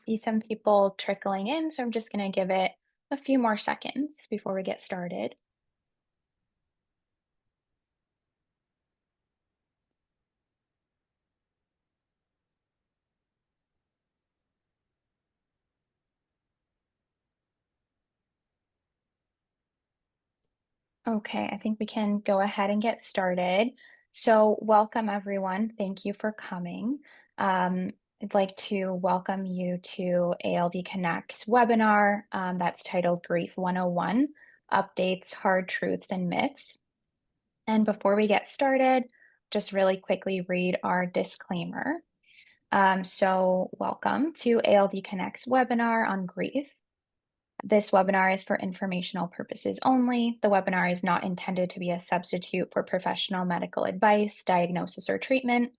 See some people trickling in, so I'm just going to give it a few more seconds before we get started. Okay, I think we can go ahead and get started. So, welcome everyone. Thank you for coming. I'd like to welcome you to ALD Connect's webinar that's titled Grief 101 Updates, Hard Truths, and Myths. And before we get started, just really quickly read our disclaimer. Welcome to ALD Connect's webinar on grief. This webinar is for informational purposes only. The webinar is not intended to be a substitute for professional medical advice, diagnosis, or treatment.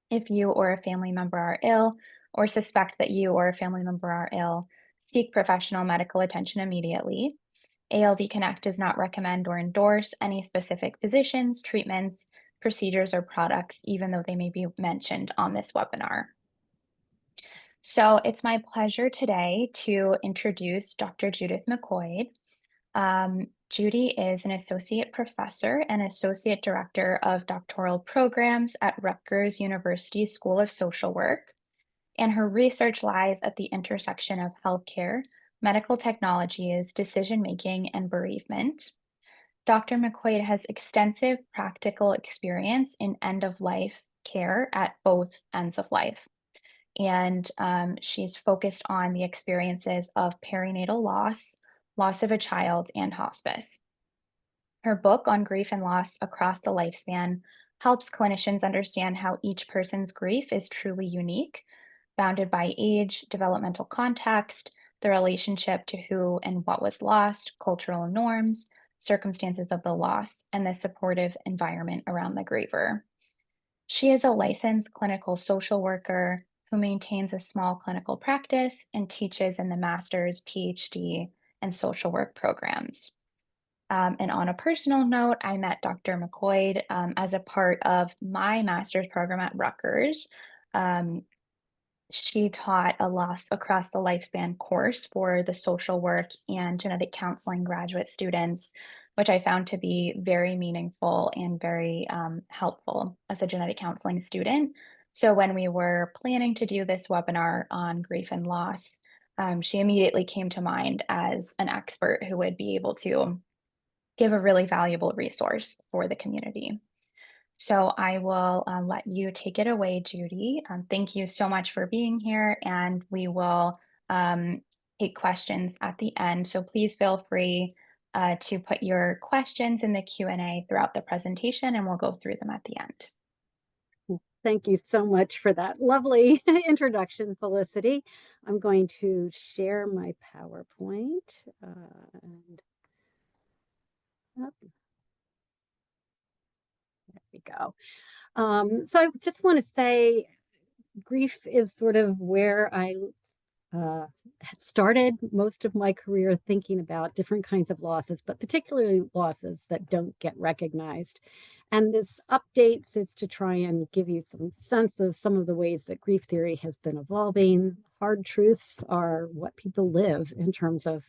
If you or a family member are ill or suspect that you or a family member are ill, seek professional medical attention immediately. ALD Connect does not recommend or endorse any specific physicians, treatments, procedures, or products, even though they may be mentioned on this webinar. So it's my pleasure today to introduce Dr. Judith McCoyd. Judy is an associate professor and associate director of doctoral programs at Rutgers University School of Social Work, and her research lies at the intersection of healthcare, medical technologies, decision-making, and bereavement. Dr. McCoyd has extensive practical experience in end-of-life care at both ends of life. And she's focused on the experiences of perinatal loss, loss of a child, and hospice. Her book on grief and loss across the lifespan helps clinicians understand how each person's grief is truly unique, bounded by age, developmental context, the relationship to who and what was lost, cultural norms, circumstances of the loss, and the supportive environment around the griever. She is a licensed clinical social worker who maintains a small clinical practice and teaches in the master's, Ph.D., and social work programs. And on a personal note, I met Dr. McCoyd as a part of my master's program at Rutgers. Um, she taught a loss across the lifespan course for the social work and genetic counseling graduate students, which I found to be very meaningful and very helpful as a genetic counseling student. So when we were planning to do this webinar on grief and loss, she immediately came to mind as an expert who would be able to give a really valuable resource for the community. So I will let you take it away, Judy. Thank you so much for being here, and we will take questions at the end. So please feel free to put your questions in the Q&A throughout the presentation, and we'll go through them at the end. Thank you so much for that lovely introduction, Felicity. I'm going to share my PowerPoint. There we go. So I just want to say grief is sort of where I had started most of my career thinking about different kinds of losses, but particularly losses that don't get recognized. And this updates is to try and give you some sense of some of the ways that grief theory has been evolving. Hard truths are what people live in terms of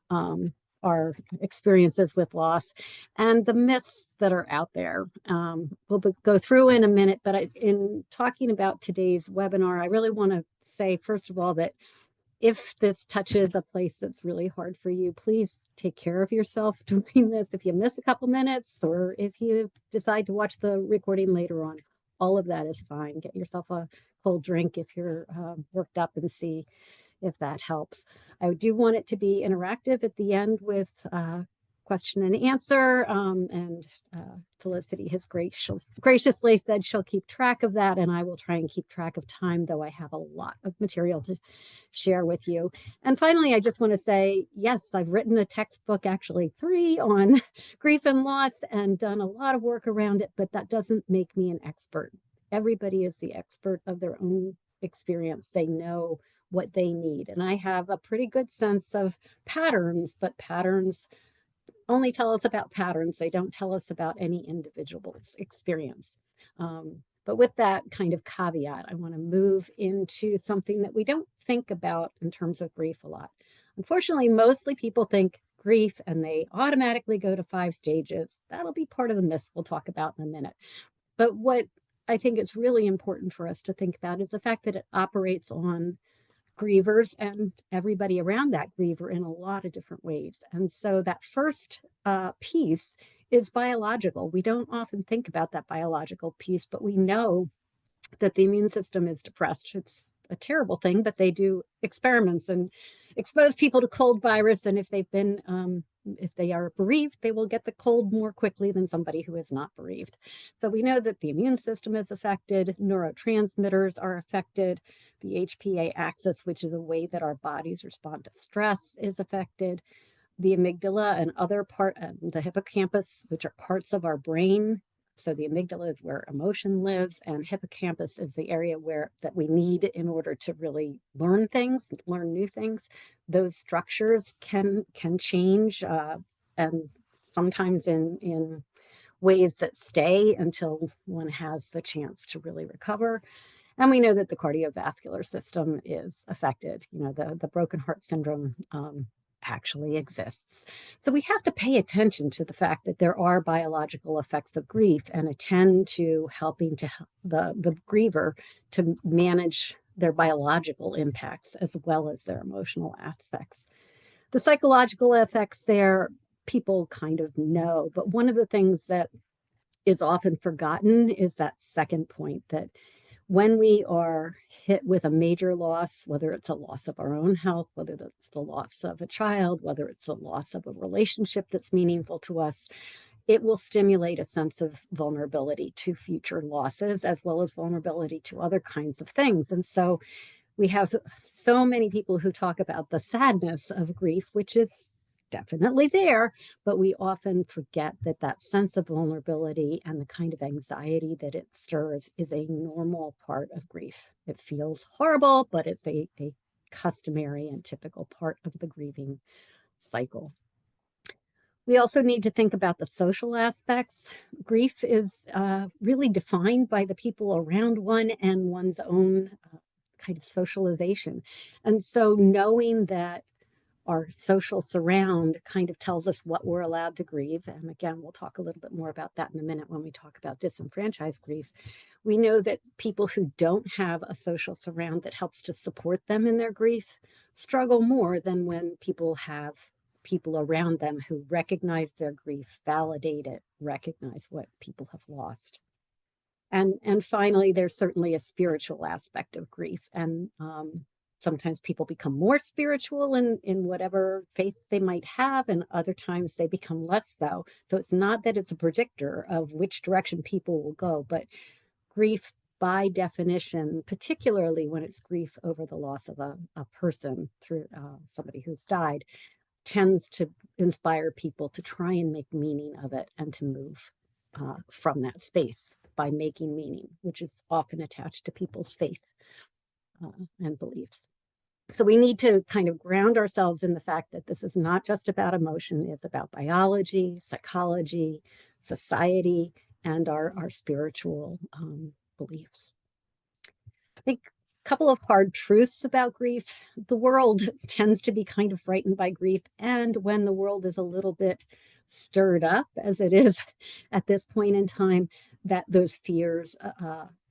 our experiences with loss, and the myths that are out there. We'll go through in a minute, but in talking about today's webinar, I really want to say, first of all, that if this touches a place that's really hard for you, please take care of yourself doing this. If you miss a couple minutes or if you decide to watch the recording later on, all of that is fine. Get yourself a cold drink if you're worked up and see if that helps. I do want it to be interactive at the end with question and answer. And Felicity has graciously said she'll keep track of that, and I will try and keep track of time, though I have a lot of material to share with you. And finally, I just want to say, yes, I've written a textbook, actually 3, on grief and loss and done a lot of work around it, but that doesn't make me an expert. Everybody is the expert of their own experience. They know what they need. And I have a pretty good sense of patterns, but patterns only tell us about patterns. They don't tell us about any individual's experience. But with that kind of caveat, I want to move into something that we don't think about in terms of grief a lot. Unfortunately, mostly people think grief and they automatically go to 5 stages. That'll be part of the myth we'll talk about in a minute. But what I think it's really important for us to think about is the fact that it operates on grievers and everybody around that griever in a lot of different ways. And so that first piece is biological. We don't often think about that biological piece, but we know that the immune system is depressed. It's a terrible thing, but they do experiments and expose people to cold virus. And if if they are bereaved, they will get the cold more quickly than somebody who is not bereaved. So we know that the immune system is affected, neurotransmitters are affected, the HPA axis, which is a way that our bodies respond to stress, is affected. The amygdala and the hippocampus, which are parts of our brain. So the amygdala is where emotion lives, and hippocampus is the area that we need in order to really learn new things. Those structures can change, and sometimes in ways that stay until one has the chance to really recover. And we know that the cardiovascular system is affected. The broken heart syndrome actually exists. So we have to pay attention to the fact that there are biological effects of grief and attend to helping to the griever to manage their biological impacts as well as their emotional aspects. The psychological effects there, people kind of know, but one of the things that is often forgotten is that second point, that when we are hit with a major loss, whether it's a loss of our own health, whether it's the loss of a child, whether it's a loss of a relationship that's meaningful to us, it will stimulate a sense of vulnerability to future losses, as well as vulnerability to other kinds of things. And so we have so many people who talk about the sadness of grief, which is definitely there, but we often forget that that sense of vulnerability and the kind of anxiety that it stirs is a normal part of grief. It feels horrible, but it's a customary and typical part of the grieving cycle. We also need to think about the social aspects. Grief is really defined by the people around one and one's own kind of socialization. And so knowing that our social surround kind of tells us what we're allowed to grieve. And again, we'll talk a little bit more about that in a minute when we talk about disenfranchised grief. We know that people who don't have a social surround that helps to support them in their grief struggle more than when people have people around them who recognize their grief, validate it, recognize what people have lost. And finally, there's certainly a spiritual aspect of grief. And sometimes people become more spiritual in whatever faith they might have, and other times they become less so. So it's not that it's a predictor of which direction people will go, but grief by definition, particularly when it's grief over the loss of a person through somebody who's died, tends to inspire people to try and make meaning of it and to move from that space by making meaning, which is often attached to people's faith and beliefs. So we need to kind of ground ourselves in the fact that this is not just about emotion, it's about biology, psychology, society, and our spiritual beliefs. I think a couple of hard truths about grief. The world tends to be kind of frightened by grief, and when the world is a little bit stirred up, as it is at this point in time, that those fears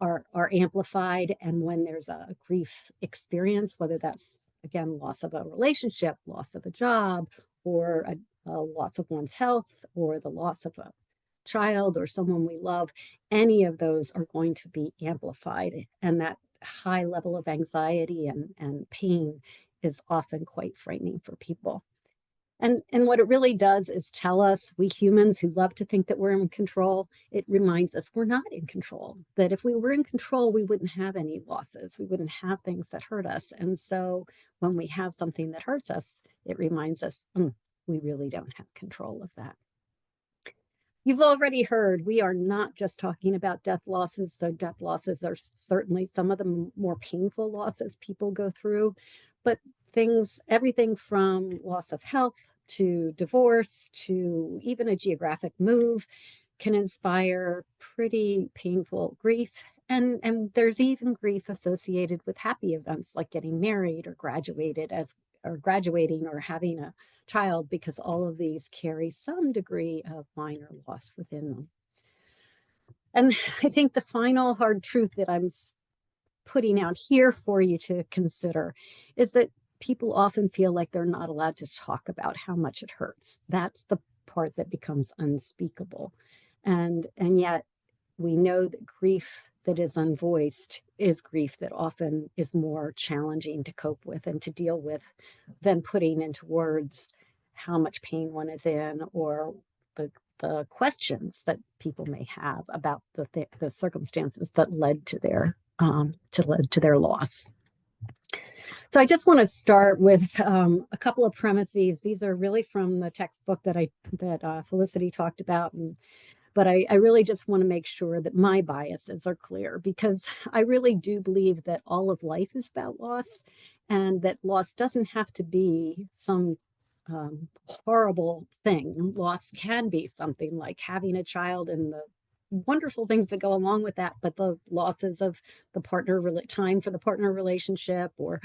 are amplified. And when there's a grief experience, whether that's, again, loss of a relationship, loss of a job, or a loss of one's health, or the loss of a child or someone we love, any of those are going to be amplified. And that high level of anxiety and pain is often quite frightening for people. And what it really does is tell us, we humans who love to think that we're in control, it reminds us we're not in control. That if we were in control, we wouldn't have any losses. We wouldn't have things that hurt us. And so when we have something that hurts us, it reminds us, we really don't have control of that. You've already heard, we are not just talking about death losses. So death losses are certainly some of the more painful losses people go through, but everything from loss of health to divorce to even a geographic move can inspire pretty painful grief. And there's even grief associated with happy events like getting married or graduating or having a child, because all of these carry some degree of minor loss within them. And I think the final hard truth that I'm putting out here for you to consider is that people often feel like they're not allowed to talk about how much it hurts. That's the part that becomes unspeakable. And yet we know that grief that is unvoiced is grief that often is more challenging to cope with and to deal with than putting into words how much pain one is in, or the questions that people may have about the circumstances that led to their loss. So I just want to start with a couple of premises. These are really from the textbook that Felicity talked about, but I really just want to make sure that my biases are clear, because I really do believe that all of life is about loss, and that loss doesn't have to be some horrible thing. Loss can be something like having a child and the wonderful things that go along with that, but the losses of the time for the partner relationship, or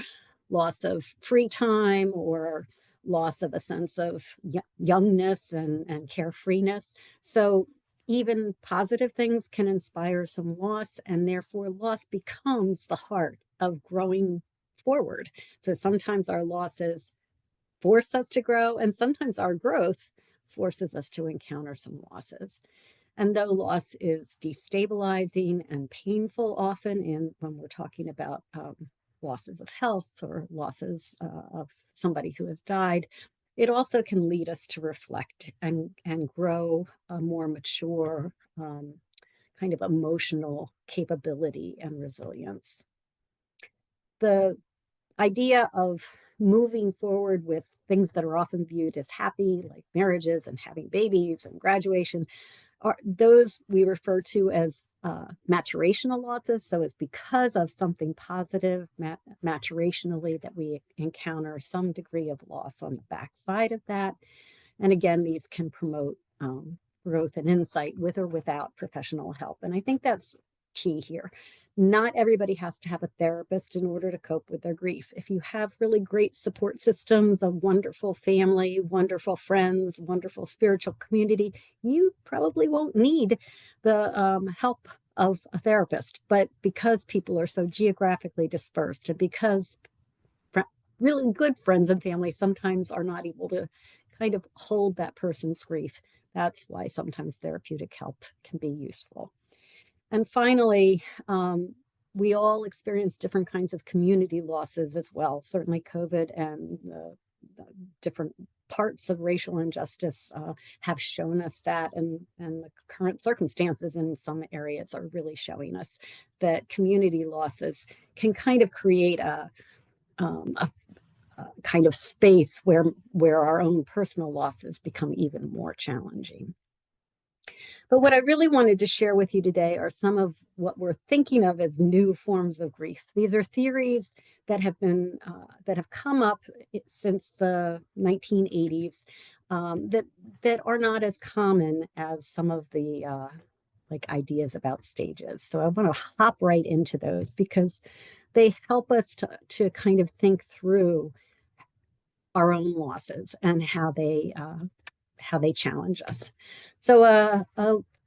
loss of free time, or loss of a sense of youngness and carefreeness. So even positive things can inspire some loss, and therefore loss becomes the heart of growing forward. So sometimes our losses force us to grow, and sometimes our growth forces us to encounter some losses. And though loss is destabilizing and painful often, when we're talking about losses of health or losses of somebody who has died, it also can lead us to reflect and grow a more mature kind of emotional capability and resilience. The idea of moving forward with things that are often viewed as happy, like marriages and having babies and graduation, are those we refer to as maturational losses. So it's because of something positive maturationally that we encounter some degree of loss on the backside of that. And again, these can promote growth and insight with or without professional help. And I think that's key here. Not everybody has to have a therapist in order to cope with their grief. If you have really great support systems, a wonderful family, wonderful friends, wonderful spiritual community, you probably won't need the help of a therapist. But because people are so geographically dispersed, and because really good friends and family sometimes are not able to kind of hold that person's grief, that's why sometimes therapeutic help can be useful. And finally, we all experience different kinds of community losses as well. Certainly COVID and the different parts of racial injustice have shown us that, and the current circumstances in some areas are really showing us that community losses can kind of create a kind of space where our own personal losses become even more challenging. But what I really wanted to share with you today are some of what we're thinking of as new forms of grief. These are theories that have been that have come up since the 1980s that are not as common as some of the like ideas about stages. So I want to hop right into those because they help us to kind of think through our own losses and how they challenge us. So a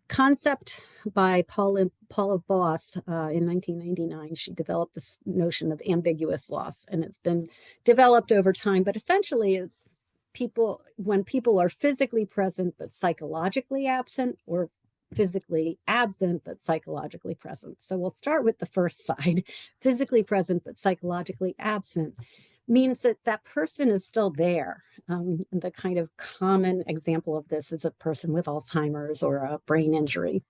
concept by Paula Boss in 1999, she developed this notion of ambiguous loss, and it's been developed over time, but essentially it's when people are physically present but psychologically absent, or physically absent but psychologically present. So we'll start with the first side. Physically present but psychologically absent means that that person is still there. The kind of common example of this is a person with Alzheimer's or a brain injury.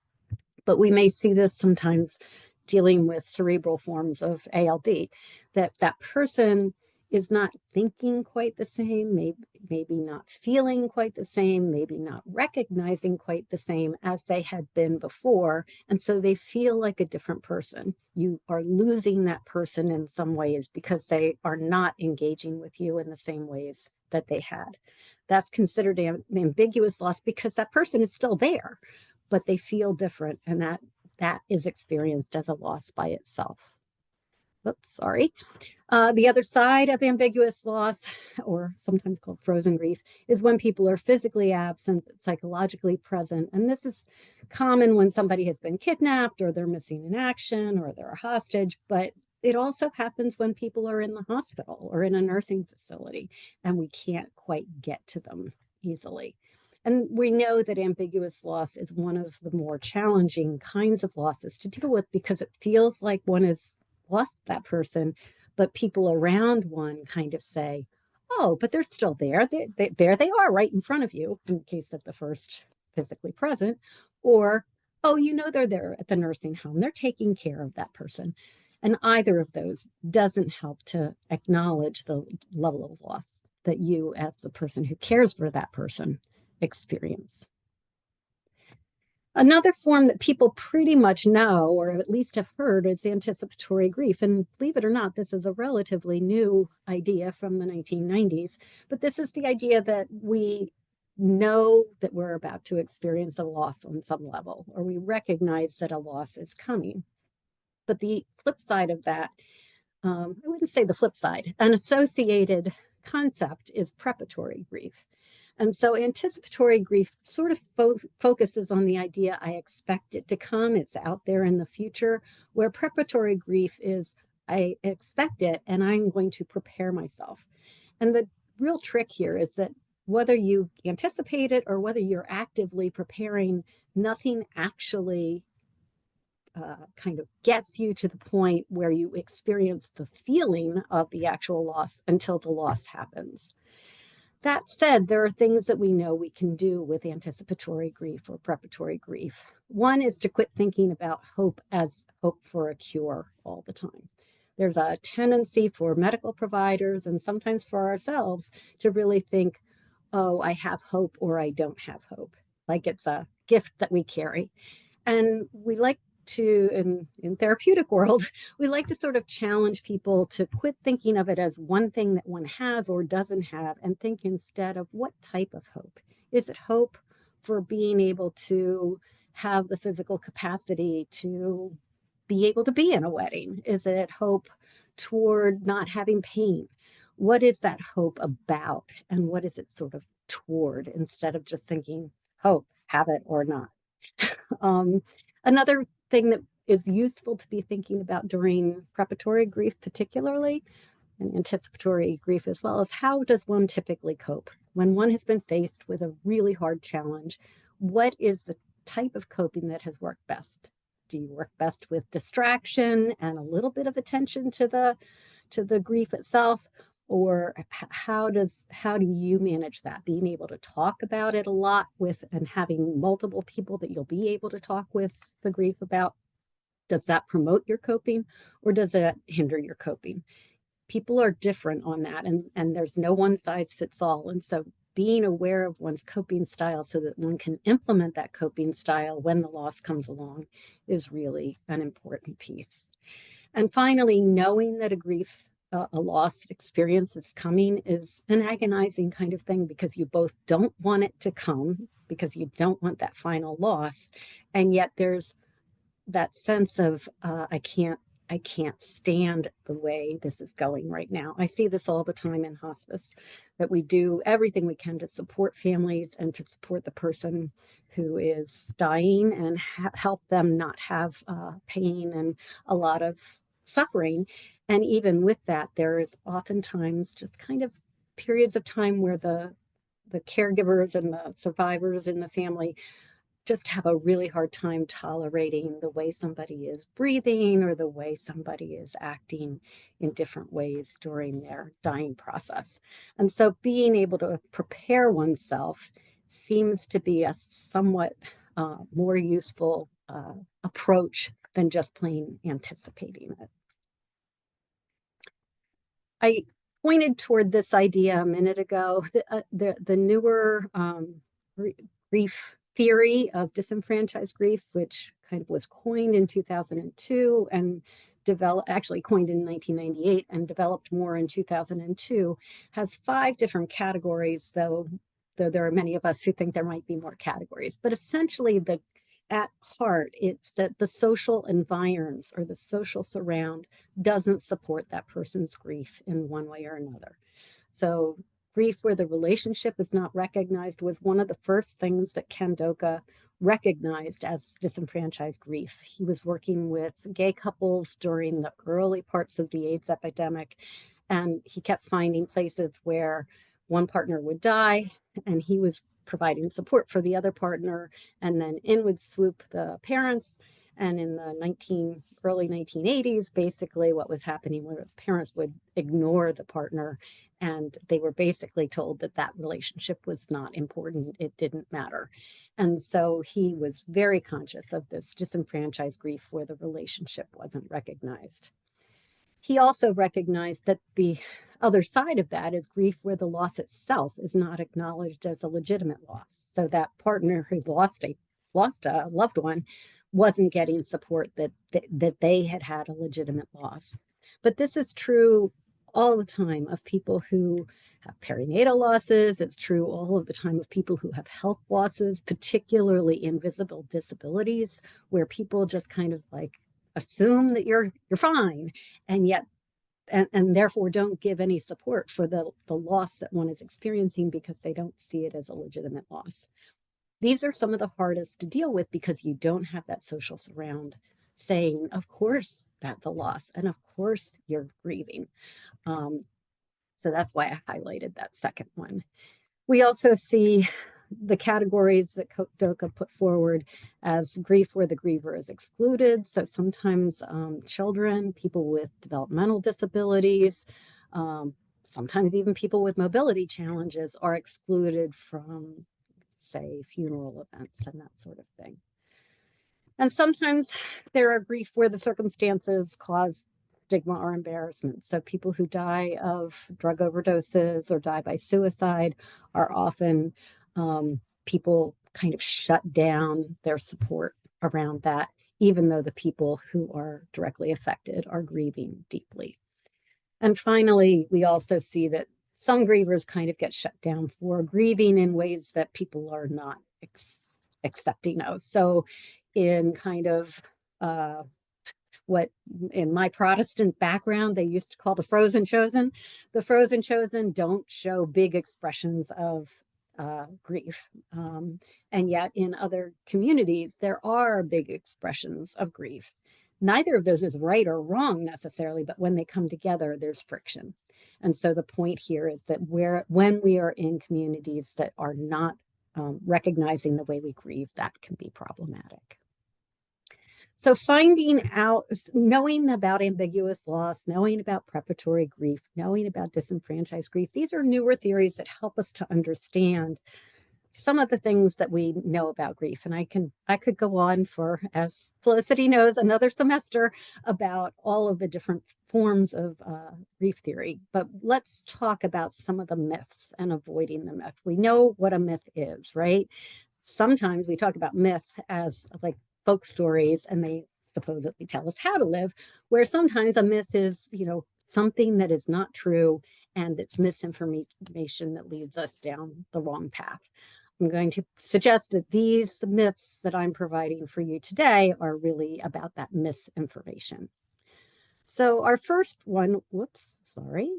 But we may see this sometimes dealing with cerebral forms of ALD, that person is not thinking quite the same, maybe not feeling quite the same, maybe not recognizing quite the same as they had been before. And so they feel like a different person. You are losing that person in some ways because they are not engaging with you in the same ways that they had. That's considered an ambiguous loss because that person is still there, but they feel different. And that is experienced as a loss by itself. Oops, sorry. The other side of ambiguous loss, or sometimes called frozen grief, is when people are physically absent, psychologically present. And this is common when somebody has been kidnapped, or they're missing in action, or they're a hostage. But it also happens when people are in the hospital or in a nursing facility, and we can't quite get to them easily. And we know that ambiguous loss is one of the more challenging kinds of losses to deal with because it feels like one has lost that person, but people around one kind of say, oh, but they're still there. There they are right in front of you, in the case of the first physically present. Or, oh, you know, they're there at the nursing home. They're taking care of that person. And either of those doesn't help to acknowledge the level of loss that you, as the person who cares for that person, experience. Another form that people pretty much know, or at least have heard, is anticipatory grief. And believe it or not, this is a relatively new idea from the 1990s. But this is the idea that we know that we're about to experience a loss on some level, or we recognize that a loss is coming. But the flip side of that, I wouldn't say the flip side, an associated concept is preparatory grief. And so anticipatory grief sort of focuses on the idea I expect it to come, it's out there in the future, where preparatory grief is I expect it and I'm going to prepare myself. And the real trick here is that whether you anticipate it or whether you're actively preparing, nothing actually kind of gets you to the point where you experience the feeling of the actual loss until the loss happens. That said, there are things that we know we can do with anticipatory grief or preparatory grief. One is to quit thinking about hope as hope for a cure all the time. There's a tendency for medical providers and sometimes for ourselves to really think, oh, I have hope or I don't have hope, like it's a gift that we carry. And we like to, in therapeutic world, we like to sort of challenge people to quit thinking of it as one thing that one has or doesn't have and think instead of what type of hope. Is it hope for being able to have the physical capacity to be able to be in a wedding? Is it hope toward not having pain? What is that hope about? And what is it sort of toward instead of just thinking hope, have it or not? Another thing that is useful to be thinking about during preparatory grief, particularly, and anticipatory grief as well, is how does one typically cope? When one has been faced with a really hard challenge, what is the type of coping that has worked best? Do you work best with distraction and a little bit of attention to the grief itself? Or how do you manage that? Being able to talk about it a lot with and having multiple people that you'll be able to talk with the grief about, does that promote your coping or does that hinder your coping? People are different on that, and there's no one size fits all. And so being aware of one's coping style so that one can implement that coping style when the loss comes along is really an important piece. And finally, knowing that a lost experience is coming is an agonizing kind of thing because you both don't want it to come because you don't want that final loss. And yet there's that sense of, I can't stand the way this is going right now. I see this all the time in hospice, that we do everything we can to support families and to support the person who is dying and help them not have pain and a lot of suffering. And even with that, there is oftentimes just kind of periods of time where the caregivers and the survivors in the family just have a really hard time tolerating the way somebody is breathing or the way somebody is acting in different ways during their dying process. And so being able to prepare oneself seems to be a somewhat more useful approach than just plain anticipating it. I pointed toward this idea a minute ago. The newer grief theory of disenfranchised grief, which kind of was coined in 2002 and actually coined in 1998 and developed more in 2002, has 5 different categories, though there are many of us who think there might be more categories. But essentially, the at heart, it's that the social environs or the social surround doesn't support that person's grief in one way or another. So grief where the relationship is not recognized was one of the first things that Ken Doka recognized as disenfranchised grief. He was working with gay couples during the early parts of the AIDS epidemic, and he kept finding places where one partner would die and he was providing support for the other partner, and then in would swoop the parents. And in the early 1980s, basically what was happening where parents would ignore the partner, and they were basically told that that relationship was not important, it didn't matter. And so he was very conscious of this disenfranchised grief where the relationship wasn't recognized. He also recognized that the other side of that is grief where the loss itself is not acknowledged as a legitimate loss. So that partner who lost a loved one wasn't getting support that they had a legitimate loss. But this is true all the time of people who have perinatal losses. It's true all of the time of people who have health losses, particularly invisible disabilities, where people just kind of like assume that you're fine, and yet and therefore don't give any support for the loss that one is experiencing because they don't see it as a legitimate loss. These are some of the hardest to deal with because you don't have that social surround saying, of course, that's a loss, and of course you're grieving. So that's why I highlighted that second one. We also see the categories that Doka put forward as grief where the griever is excluded. So sometimes children, people with developmental disabilities, sometimes even people with mobility challenges are excluded from, say, funeral events and that sort of thing. And sometimes there are grief where the circumstances cause stigma or embarrassment. So people who die of drug overdoses or die by suicide are often people kind of shut down their support around that, even though the people who are directly affected are grieving deeply. And finally, we also see that some grievers kind of get shut down for grieving in ways that people are not accepting of. So in kind of what in my Protestant background they used to call the frozen chosen. The frozen chosen don't show big expressions of grief. And yet in other communities, there are big expressions of grief. Neither of those is right or wrong necessarily, but when they come together, there's friction. And so the point here is that when we are in communities that are not recognizing the way we grieve, that can be problematic. So finding out, knowing about ambiguous loss, knowing about preparatory grief, knowing about disenfranchised grief, these are newer theories that help us to understand some of the things that we know about grief. And I could go on for, as Felicity knows, another semester about all of the different forms of grief theory. But let's talk about some of the myths and avoiding the myth. We know what a myth is, right? Sometimes we talk about myth as like folk stories, and they supposedly tell us how to live, where sometimes a myth is, something that is not true, and it's misinformation that leads us down the wrong path. I'm going to suggest that these myths that I'm providing for you today are really about that misinformation. So our first one, trying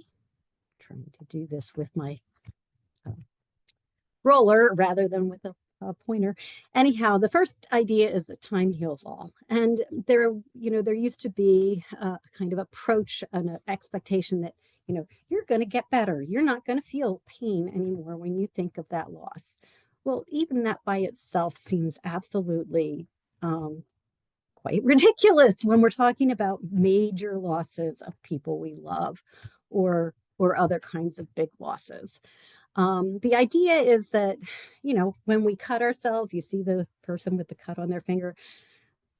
to do this with my roller rather than with a pointer. Anyhow, the first idea is that time heals all. And there used to be a kind of approach and an expectation that, you're going to get better. You're not going to feel pain anymore when you think of that loss. Well, even that by itself seems absolutely quite ridiculous when we're talking about major losses of people we love or other kinds of big losses. The idea is that, when we cut ourselves, you see the person with the cut on their finger,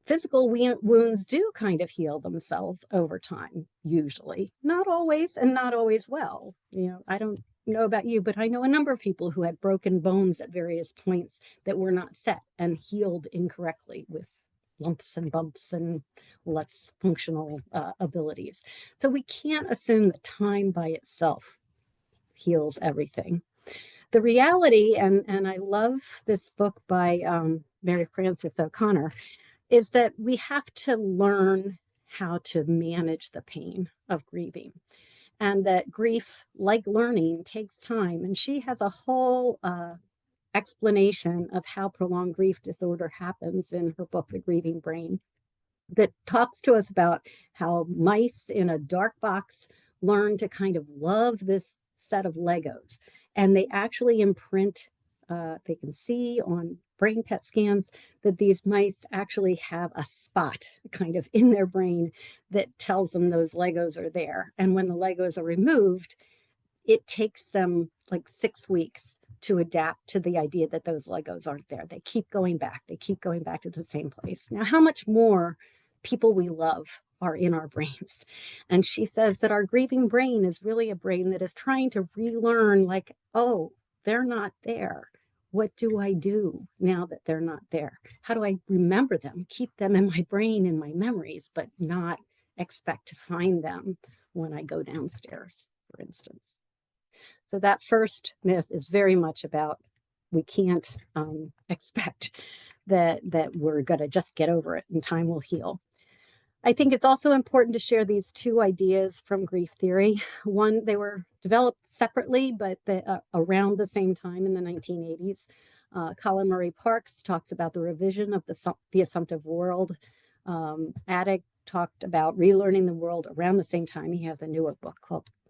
physical wounds do kind of heal themselves over time, usually. Not always, and not always well. I don't know about you, but I know a number of people who had broken bones at various points that were not set and healed incorrectly with lumps and bumps and less functional abilities. So we can't assume that time by itself heals everything. The reality, and I love this book by Mary Frances O'Connor, is that we have to learn how to manage the pain of grieving, and that grief, like learning, takes time. And she has a whole explanation of how prolonged grief disorder happens in her book, The Grieving Brain, that talks to us about how mice in a dark box learn to kind of love this set of Legos. And they actually imprint, they can see on brain PET scans that these mice actually have a spot kind of in their brain that tells them those Legos are there. And when the Legos are removed, it takes them like 6 weeks to adapt to the idea that those Legos aren't there. They keep going back. They keep going back to the same place. Now, how much more people we love are in our brains? And she says that our grieving brain is really a brain that is trying to relearn, like, oh, they're not there. What do I do now that they're not there? How do I remember them, keep them in my brain, in my memories, but not expect to find them when I go downstairs, for instance? So that first myth is very much about we can't expect that we're going to just get over it and time will heal. I think it's also important to share these two ideas from grief theory. One, they were developed separately, but around the same time in the 1980s. Colin Murray Parks talks about the revision of the assumptive world. Attic talked about relearning the world around the same time. He has a newer book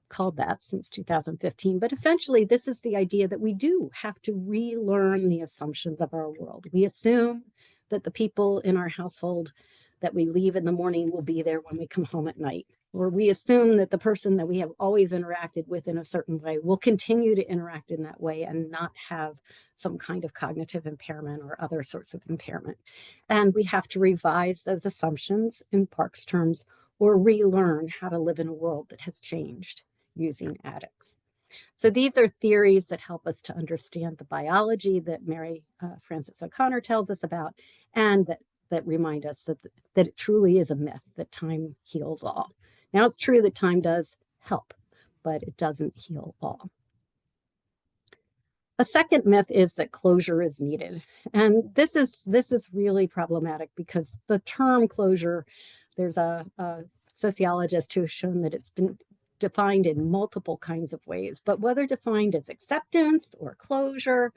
called that since 2015. But essentially, this is the idea that we do have to relearn the assumptions of our world. We assume that the people in our household that we leave in the morning will be there when we come home at night. Or we assume that the person that we have always interacted with in a certain way will continue to interact in that way and not have some kind of cognitive impairment or other sorts of impairment. And we have to revise those assumptions in Parks' terms, or relearn how to live in a world that has changed using addicts. So these are theories that help us to understand the biology that Mary Frances O'Connor tells us about, and that remind us that it truly is a myth that time heals all. Now, it's true that time does help, but it doesn't heal all. A second myth is that closure is needed. And this is really problematic because the term closure, there's a sociologist who has shown that it's been defined in multiple kinds of ways, but whether defined as acceptance or closure,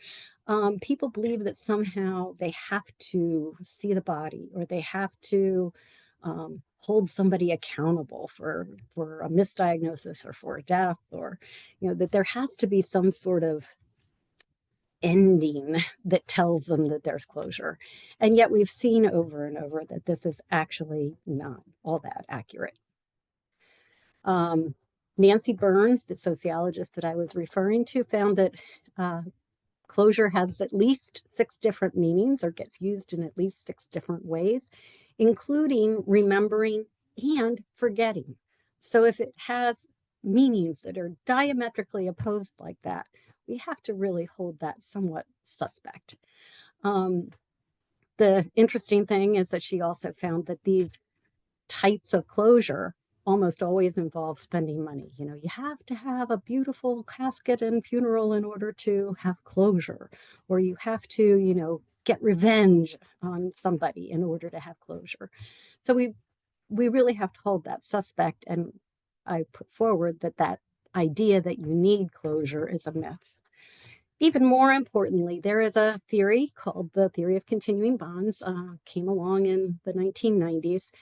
people believe that somehow they have to see the body, or they have to hold somebody accountable for a misdiagnosis or for a death, or that there has to be some sort of ending that tells them that there's closure. And yet we've seen over and over that this is actually not all that accurate. Nancy Burns, the sociologist that I was referring to, found that closure has at least 6 different meanings, or gets used in at least 6 different ways, including remembering and forgetting. So if it has meanings that are diametrically opposed like that, we have to really hold that somewhat suspect. The interesting thing is that she also found that these types of closure almost always involve spending money. You have to have a beautiful casket and funeral in order to have closure, or you have to, get revenge on somebody in order to have closure. So we really have to hold that suspect. And I put forward that idea that you need closure is a myth. Even more importantly, there is a theory called the theory of continuing bonds, came along in the 1990s.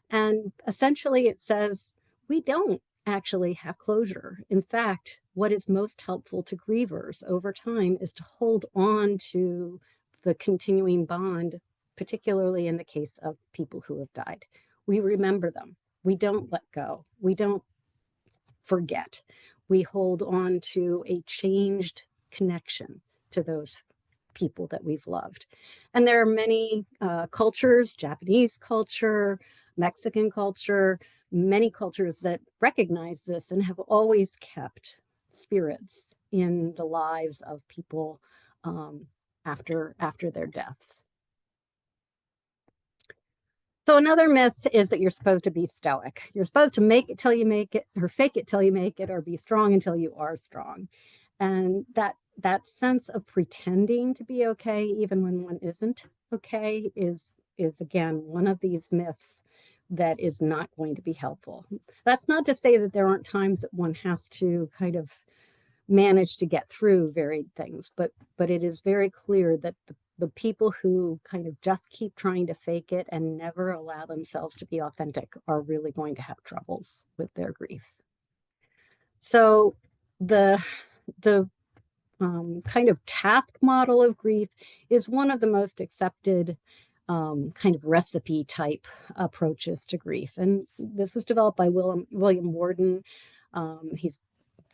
And essentially it says we don't actually have closure. In fact, what is most helpful to grievers over time is to hold on to the continuing bond, particularly in the case of people who have died. We remember them. We don't let go. We don't forget. We hold on to a changed connection to those people that we've loved. And there are many cultures, Japanese culture, Mexican culture, many cultures that recognize this and have always kept spirits in the lives of people after their deaths. So another myth is that you're supposed to be stoic. You're supposed to make it till you make it, or fake it till you make it, or be strong until you are strong. And that that sense of pretending to be okay, even when one isn't okay, is again one of these myths that is not going to be helpful. That's not to say that there aren't times that one has to kind of manage to get through varied things, but it is very clear that the people who kind of just keep trying to fake it and never allow themselves to be authentic are really going to have troubles with their grief. So the the kind of task model of grief is one of the most accepted kind of recipe type approaches to grief. And this was developed by William Worden.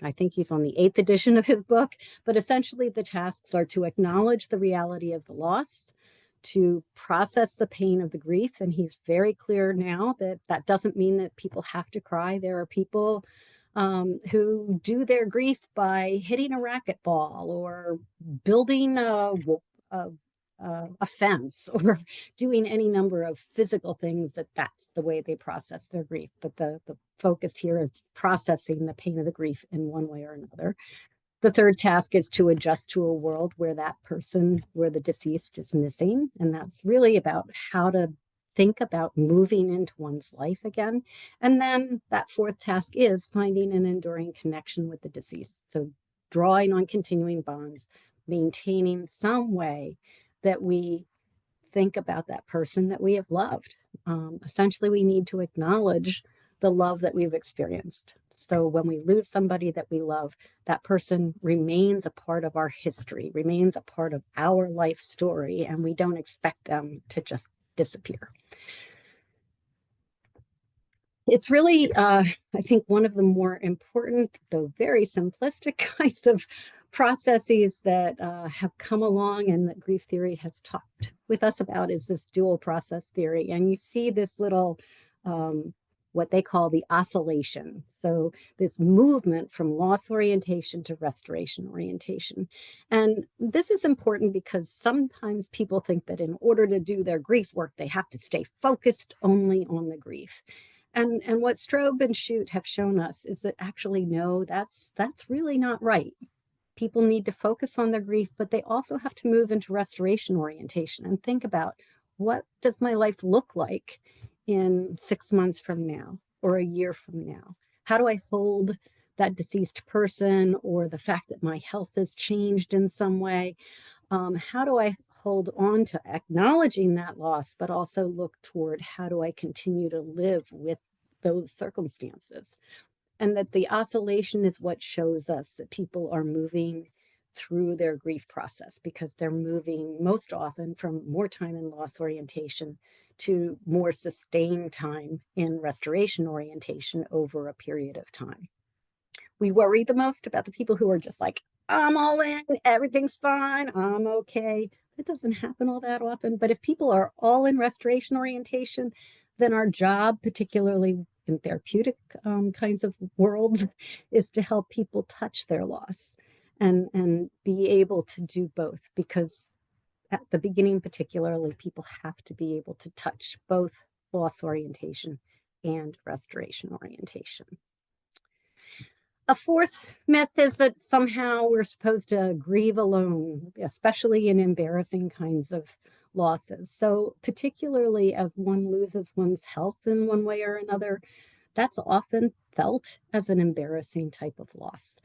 I think he's on the 8th edition of his book, but essentially the tasks are to acknowledge the reality of the loss, to process the pain of the grief. And he's very clear now that that doesn't mean that people have to cry. There are people who do their grief by hitting a racquetball or building a fence or doing any number of physical things that's the way they process their grief. But the focus here is processing the pain of the grief in one way or another. The third task is to adjust to a world where that person, where the deceased is missing. And that's really about how to think about moving into one's life again. And then that fourth task is finding an enduring connection with the deceased. So drawing on continuing bonds, maintaining some way that we think about that person that we have loved. Essentially, we need to acknowledge the love that we've experienced. So when we lose somebody that we love, that person remains a part of our history, remains a part of our life story, and we don't expect them to just disappear. It's really, I think, one of the more important, though very simplistic kinds of processes that have come along and that grief theory has talked with us about is this dual process theory. And you see this little, what they call the oscillation. So this movement from loss orientation to restoration orientation. And this is important because sometimes people think that in order to do their grief work, they have to stay focused only on the grief. And what Strobe and Shute have shown us is that actually, no, that's really not right. People need to focus on their grief, but they also have to move into restoration orientation and think about, what does my life look like in 6 months from now or a year from now? How do I hold that deceased person, or the fact that my health has changed in some way? How do I hold on to acknowledging that loss, but also look toward how do I continue to live with those circumstances? And that the oscillation is what shows us that people are moving through their grief process, because they're moving most often from more time in loss orientation to more sustained time in restoration orientation over a period of time. We worry the most about the people who are just like, I'm all in, everything's fine, I'm okay. It doesn't happen all that often. But if people are all in restoration orientation, then our job, particularly in therapeutic kinds of worlds, is to help people touch their loss and be able to do both. Because at the beginning, particularly, people have to be able to touch both loss orientation and restoration orientation. A fourth myth is that somehow we're supposed to grieve alone, especially in embarrassing kinds of losses. So particularly as one loses one's health in one way or another, that's often felt as an embarrassing type of loss.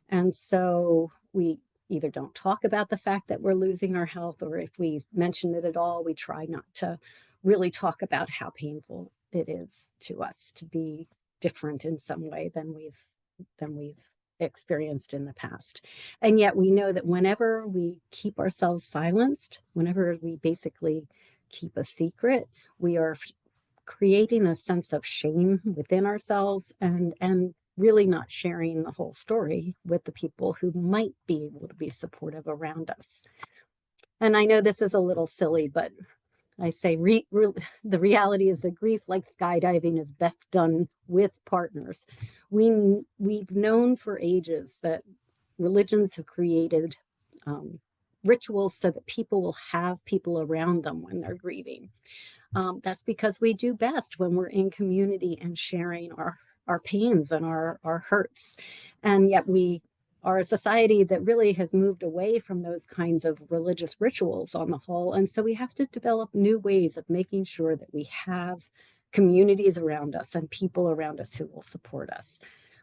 And so we either don't talk about the fact that we're losing our health, or if we mention it at all, we try not to really talk about how painful it is to us to be different in some way than we've experienced in the past. And yet we know that whenever we keep ourselves silenced, whenever we basically keep a secret, we are creating a sense of shame within ourselves and really not sharing the whole story with the people who might be able to be supportive around us. And I know this is a little silly, but I say the reality is that grief, like skydiving, is best done with partners. We've known for ages that religions have created rituals so that people will have people around them when they're grieving. That's because we do best when we're in community and sharing our pains and our hurts. And yet we are a society that really has moved away from those kinds of religious rituals on the whole. And so we have to develop new ways of making sure that we have communities around us and people around us who will support us.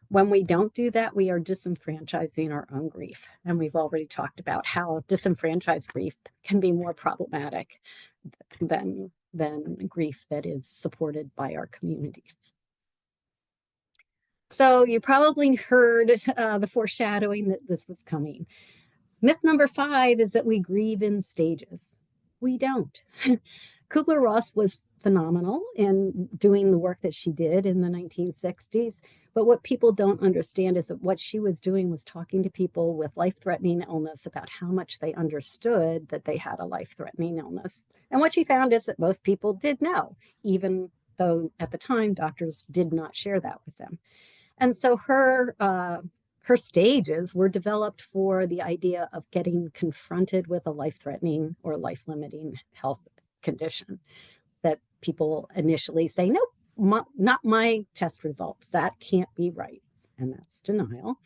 When we don't do that, we are disenfranchising our own grief. And we've already talked about how disenfranchised grief can be more problematic than grief that is supported by our communities. So you probably heard the foreshadowing that this was coming. Myth number 5 is that we grieve in stages. We don't. Kubler-Ross was phenomenal in doing the work that she did in the 1960s. But what people don't understand is that what she was doing was talking to people with life-threatening illness about how much they understood that they had a life-threatening illness. And what she found is that most people did know, even though at the time doctors did not share that with them. And so her stages were developed for the idea of getting confronted with a life-threatening or life-limiting health condition that people initially say, nope, not my test results. That can't be right. And that's denial.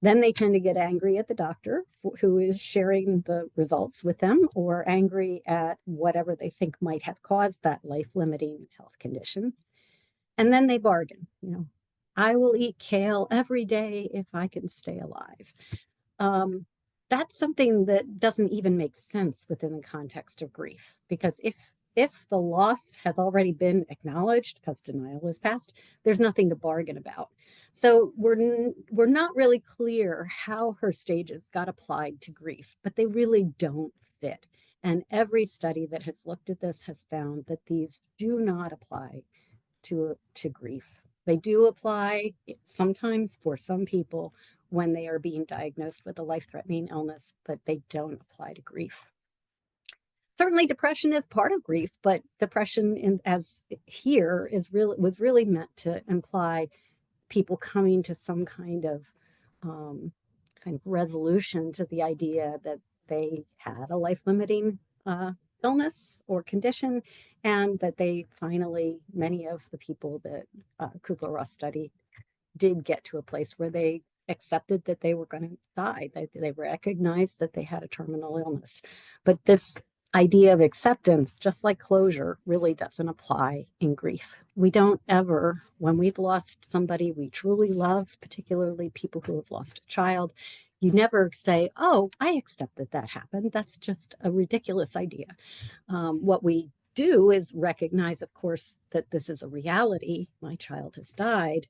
Then they tend to get angry at the doctor who is sharing the results with them, or angry at whatever they think might have caused that life-limiting health condition. And then they bargain, I will eat kale every day if I can stay alive. That's something that doesn't even make sense within the context of grief, because if the loss has already been acknowledged because denial is past, there's nothing to bargain about. So we're not really clear how her stages got applied to grief, but they really don't fit. And every study that has looked at this has found that these do not apply to grief. They do apply sometimes for some people when they are being diagnosed with a life-threatening illness, but they don't apply to grief. Certainly depression is part of grief, but depression as here was really meant to imply people coming to some kind of resolution to the idea that they had a life-limiting illness or condition, and that they finally, many of the people that Kubler-Ross studied did get to a place where they accepted that they were going to die. They recognized that they had a terminal illness. But this idea of acceptance, just like closure, really doesn't apply in grief. We don't ever, when we've lost somebody we truly love, particularly people who have lost a child, you never say, oh, I accept that that happened. That's just a ridiculous idea. What we do is recognize, of course, that this is a reality. My child has died,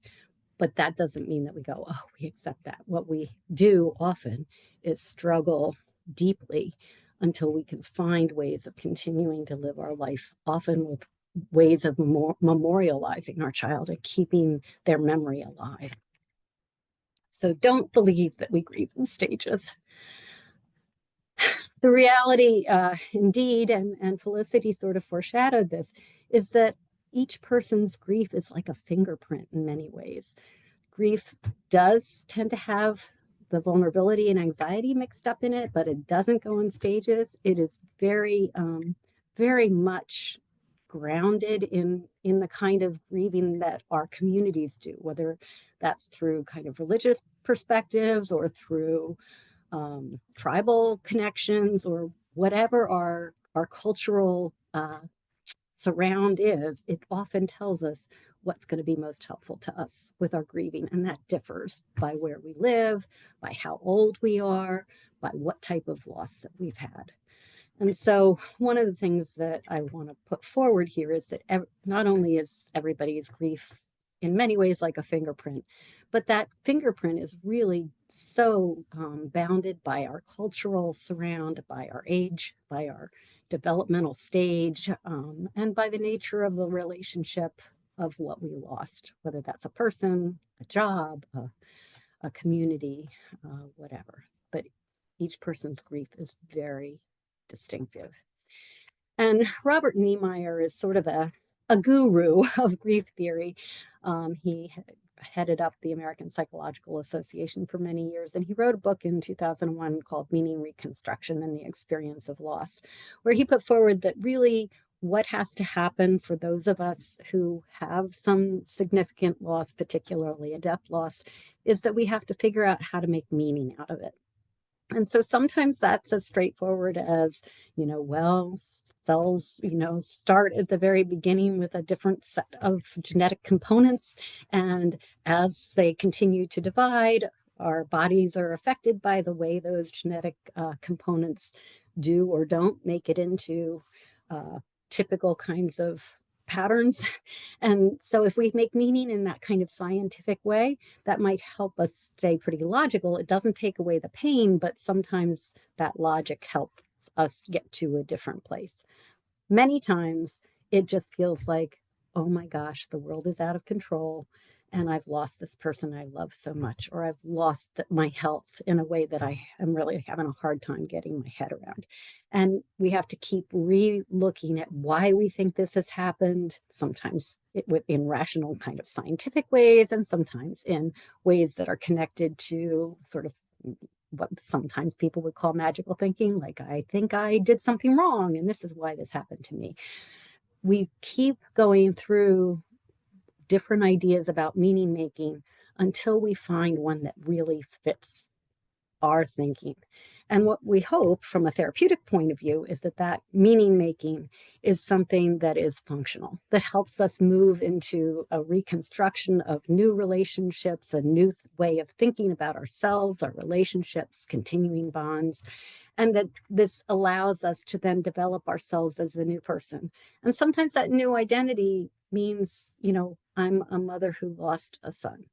but that doesn't mean that we go, oh, we accept that. What we do often is struggle deeply until we can find ways of continuing to live our life, often with ways of memorializing our child and keeping their memory alive. So don't believe that we grieve in stages. The reality, indeed, and Felicity sort of foreshadowed this, is that each person's grief is like a fingerprint in many ways. Grief does tend to have the vulnerability and anxiety mixed up in it, but it doesn't go in stages. It is very, very much grounded in the kind of grieving that our communities do, whether that's through kind of religious perspectives or through tribal connections, or whatever our cultural surround is. It often tells us what's going to be most helpful to us with our grieving. And that differs by where we live, by how old we are, by what type of loss that we've had. And so one of the things that I want to put forward here is that not only is everybody's grief in many ways like a fingerprint, but that fingerprint is really so bounded by our cultural surround, by our age, by our developmental stage, and by the nature of the relationship of what we lost, whether that's a person, a job, a community, whatever. But each person's grief is very distinctive. And Robert Niemeyer is sort of a guru of grief theory. He headed up the American Psychological Association for many years, and he wrote a book in 2001 called Meaning Reconstruction and the Experience of Loss, where he put forward that really what has to happen for those of us who have some significant loss, particularly a death loss, is that we have to figure out how to make meaning out of it. And so sometimes that's as straightforward as, well, cells, start at the very beginning with a different set of genetic components. And as they continue to divide, our bodies are affected by the way those genetic components do or don't make it into typical kinds of patterns. And so if we make meaning in that kind of scientific way, that might help us stay pretty logical. It doesn't take away the pain, but sometimes that logic helps us get to a different place. Many times it just feels like, oh my gosh, the world is out of control and I've lost this person I love so much, or I've lost my health in a way that I am really having a hard time getting my head around. And we have to keep re-looking at why we think this has happened, sometimes in rational kind of scientific ways, and sometimes in ways that are connected to sort of what sometimes people would call magical thinking, like I think I did something wrong and this is why this happened to me. We keep going through different ideas about meaning making until we find one that really fits our thinking. And what we hope from a therapeutic point of view is that that meaning making is something that is functional, that helps us move into a reconstruction of new relationships, a new way of thinking about ourselves, our relationships, continuing bonds, and that this allows us to then develop ourselves as a new person. And sometimes that new identity means, I'm a mother who lost a son,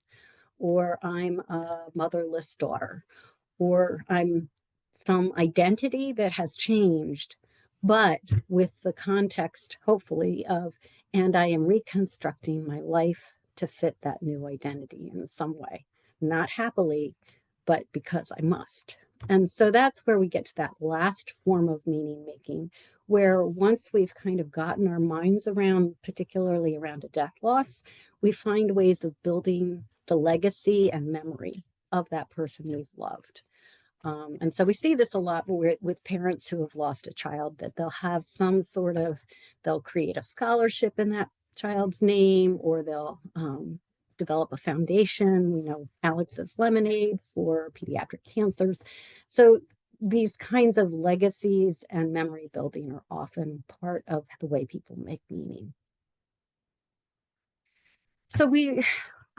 or I'm a motherless daughter, or I'm some identity that has changed, but with the context, hopefully, of, and I am reconstructing my life to fit that new identity in some way, not happily, but because I must. And so that's where we get to that last form of meaning making, where once we've kind of gotten our minds around, particularly around a death loss, we find ways of building the legacy and memory of that person we've loved. And so we see this a lot with parents who have lost a child, that they'll have they'll create a scholarship in that child's name, or they'll develop a foundation. We know Alex's Lemonade for pediatric cancers. So these kinds of legacies and memory building are often part of the way people make meaning. So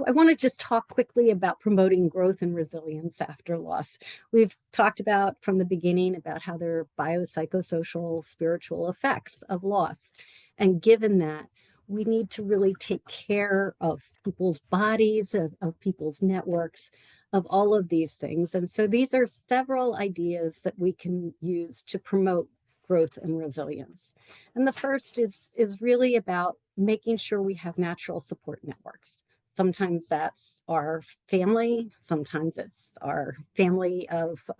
I want to just talk quickly about promoting growth and resilience after loss. We've talked about from the beginning about how there are biopsychosocial, spiritual effects of loss. And given that, we need to really take care of people's bodies, of people's networks, of all of these things. And so these are several ideas that we can use to promote growth and resilience. And the first is really about making sure we have natural support networks. Sometimes that's our family, sometimes it's our family of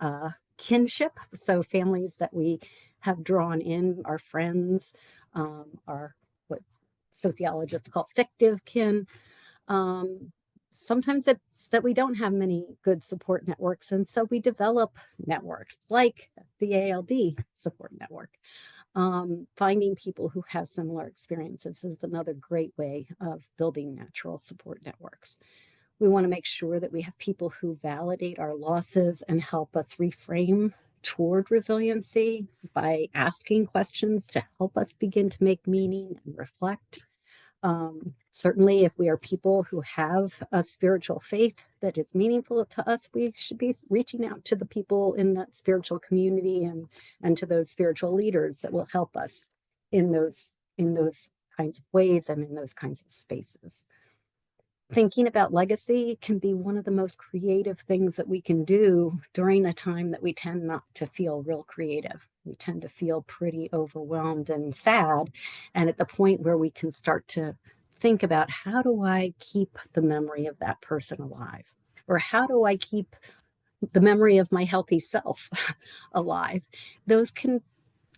kinship, so families that we have drawn in, our friends, our what sociologists call fictive kin. Sometimes it's that we don't have many good support networks, and so we develop networks like the ALD support network. Finding people who have similar experiences is another great way of building natural support networks. We want to make sure that we have people who validate our losses and help us reframe toward resiliency by asking questions to help us begin to make meaning and reflect. Certainly, if we are people who have a spiritual faith that is meaningful to us, we should be reaching out to the people in that spiritual community and to those spiritual leaders that will help us in those kinds of ways and in those kinds of spaces. Thinking about legacy can be one of the most creative things that we can do during a time that we tend not to feel real creative. We tend to feel pretty overwhelmed and sad. And at the point where we can start to think about, how do I keep the memory of that person alive? Or how do I keep the memory of my healthy self alive? Those can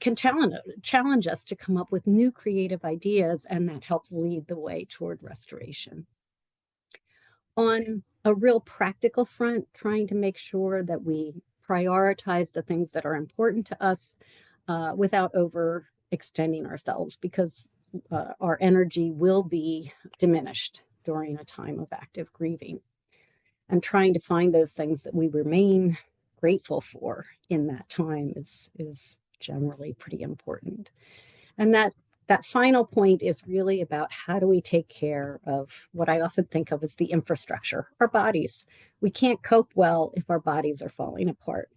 challenge us to come up with new creative ideas, and that helps lead the way toward restoration. On a real practical front, trying to make sure that we prioritize the things that are important to us. without overextending ourselves, because our energy will be diminished during a time of active grieving. And trying to find those things that we remain grateful for in that time is generally pretty important. And that final point is really about how do we take care of what I often think of as the infrastructure, our bodies. We can't cope well if our bodies are falling apart.